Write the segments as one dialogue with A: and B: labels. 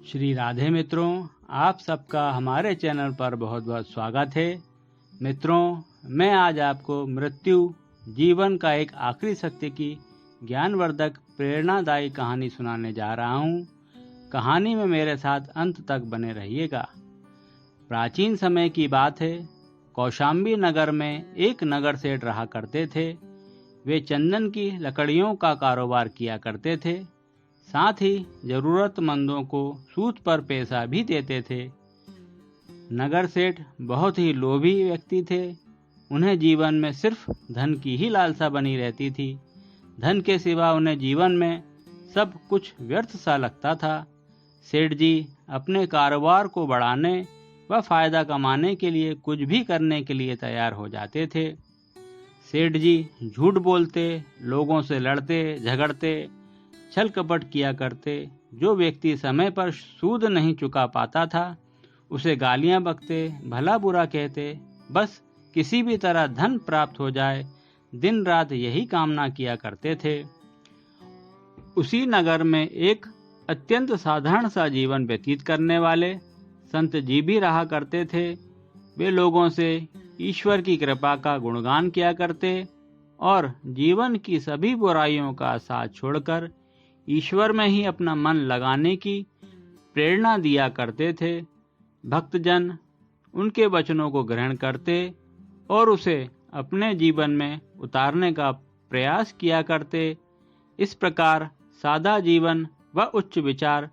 A: श्री राधे मित्रों, आप सबका हमारे चैनल पर बहुत बहुत स्वागत है। मित्रों, मैं आज आपको मृत्यु जीवन का एक आखिरी सत्य की ज्ञानवर्धक प्रेरणादायी कहानी सुनाने जा रहा हूँ। कहानी में मेरे साथ अंत तक बने रहिएगा। प्राचीन समय की बात है। कौशाम्बी नगर में एक नगर सेठ रहा करते थे। वे चंदन की लकड़ियों का कारोबार किया करते थे, साथ ही जरूरतमंदों को सूद पर पैसा भी देते थे। नगर सेठ बहुत ही लोभी व्यक्ति थे। उन्हें जीवन में सिर्फ धन की ही लालसा बनी रहती थी। धन के सिवा उन्हें जीवन में सब कुछ व्यर्थ सा लगता था। सेठ जी अपने कारोबार को बढ़ाने व फायदा कमाने के लिए कुछ भी करने के लिए तैयार हो जाते थे। सेठ जी झूठ बोलते, लोगों से लड़ते झगड़ते, छल कपट किया करते। जो व्यक्ति समय पर सूद नहीं चुका पाता था, उसे गालियां बकते, भला बुरा कहते। बस किसी भी तरह धन प्राप्त हो जाए, दिन रात यही कामना किया करते थे। उसी नगर में एक अत्यंत साधारण सा जीवन व्यतीत करने वाले संत जी भी रहा करते थे। वे लोगों से ईश्वर की कृपा का गुणगान किया करते और जीवन की सभी बुराइयों का साथ छोड़कर ईश्वर में ही अपना मन लगाने की प्रेरणा दिया करते थे। भक्तजन उनके वचनों को ग्रहण करते और उसे अपने जीवन में उतारने का प्रयास किया करते। इस प्रकार सादा जीवन व उच्च विचार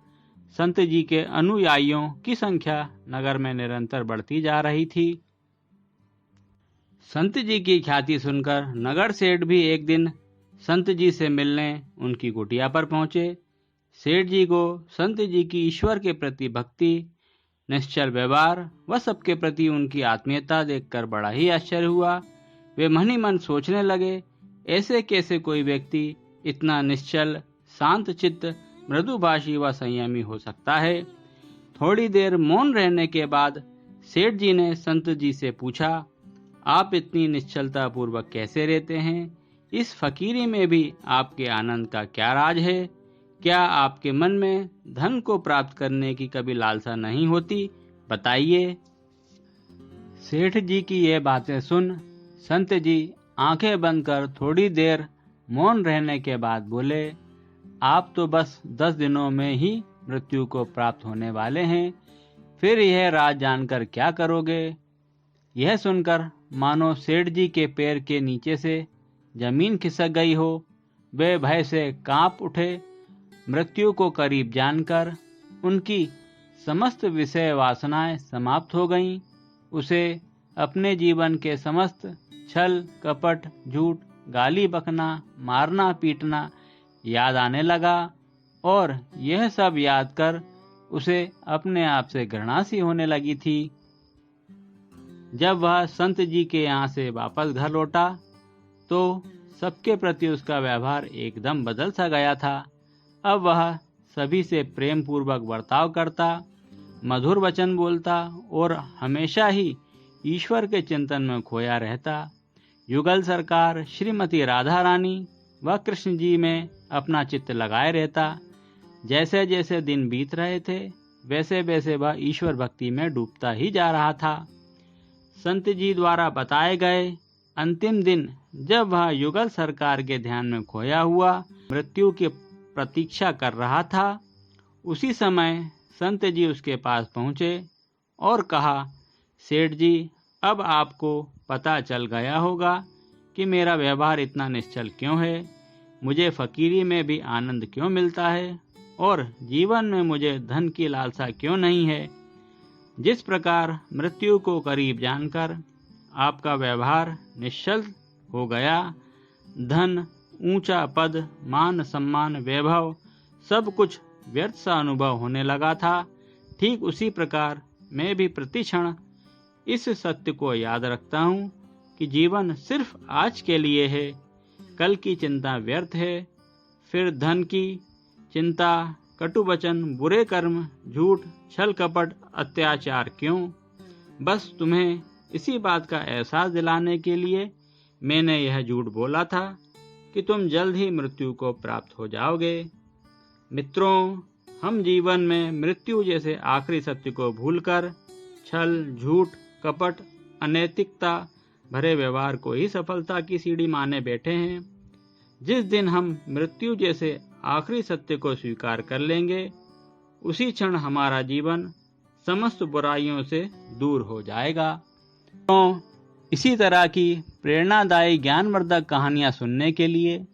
A: संत जी के अनुयायियों की संख्या नगर में निरंतर बढ़ती जा रही थी। संत जी की ख्याति सुनकर नगर सेठ भी एक दिन संत जी से मिलने उनकी कुटिया पर पहुंचे। सेठ जी को संत जी की ईश्वर के प्रति भक्ति, निश्चल व्यवहार व सबके प्रति उनकी आत्मीयता देखकर बड़ा ही आश्चर्य हुआ। वे मन ही मन सोचने लगे, ऐसे कैसे कोई व्यक्ति इतना निश्चल, शांत चित्त, मृदुभाषी व संयमी हो सकता है। थोड़ी देर मौन रहने के बाद सेठ जी ने संत जी से पूछा, आप इतनी निश्चलता पूर्वक कैसे रहते हैं? इस फकीरी में भी आपके आनंद का क्या राज है? क्या आपके मन में धन को प्राप्त करने की कभी लालसा नहीं होती? बताइए। सेठ जी की ये बातें सुन संत जी आंखें बंद कर थोड़ी देर मौन रहने के बाद बोले, आप तो बस 10 दिनों में ही मृत्यु को प्राप्त होने वाले हैं, फिर यह राज जानकर क्या करोगे? यह सुनकर मानो सेठ जी के पैर के नीचे से जमीन खिसक गई हो। वे भय से कांप उठे। मृत्यु को करीब जानकर उनकी समस्त विषय वासनाएं समाप्त हो गईं। उसे अपने जीवन के समस्त छल कपट, झूठ, गाली बकना, मारना पीटना याद आने लगा और यह सब याद कर उसे अपने आप से घृणा सी होने लगी थी। जब वह संत जी के यहाँ से वापस घर लौटा तो सबके प्रति उसका व्यवहार एकदम बदल सा गया था। अब वह सभी से प्रेम पूर्वक बर्ताव करता, मधुर वचन बोलता और हमेशा ही ईश्वर के चिंतन में खोया रहता। युगल सरकार, श्रीमती राधा रानी व कृष्ण जी में अपना चित्त लगाए रहता। जैसे जैसे दिन बीत रहे थे, वैसे वैसे वह ईश्वर भक्ति में डूबता ही जा रहा था। संत जी द्वारा बताए गए अंतिम दिन जब वह युगल सरकार के ध्यान में खोया हुआ मृत्यु की प्रतीक्षा कर रहा था, उसी समय संत जी उसके पास पहुंचे और कहा, सेठ जी, अब आपको पता चल गया होगा कि मेरा व्यवहार इतना निश्चल क्यों है, मुझे फकीरी में भी आनंद क्यों मिलता है और जीवन में मुझे धन की लालसा क्यों नहीं है। जिस प्रकार मृत्यु को करीब जानकर आपका व्यवहार निश्चल हो गया, धन, ऊंचा पद, मान सम्मान, वैभव सब कुछ व्यर्थ सा अनुभव होने लगा था, ठीक उसी प्रकार मैं भी प्रतिक्षण इस सत्य को याद रखता हूँ कि जीवन सिर्फ आज के लिए है। कल की चिंता व्यर्थ है। फिर धन की चिंता, कटु वचन, बुरे कर्म, झूठ, छल कपट, अत्याचार क्यों? बस तुम्हें इसी बात का एहसास दिलाने के लिए मैंने यह झूठ बोला था कि तुम जल्द ही मृत्यु को प्राप्त हो जाओगे। मित्रों, हम जीवन में मृत्यु जैसे आखिरी सत्य को भूलकर छल, झूठ, कपट, अनैतिकता भरे व्यवहार को ही सफलता की सीढ़ी माने बैठे हैं। जिस दिन हम मृत्यु जैसे आखिरी सत्य को स्वीकार कर लेंगे, उसी क्षण हमारा जीवन समस्त बुराइयों से दूर हो जाएगा। तो इसी तरह की प्रेरणादायी ज्ञानवर्धक कहानियां सुनने के लिए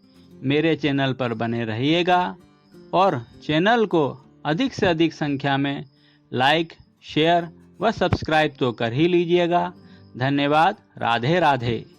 A: मेरे चैनल पर बने रहिएगा और चैनल को अधिक से अधिक संख्या में लाइक, शेयर व सब्सक्राइब तो कर ही लीजिएगा। धन्यवाद। राधे राधे।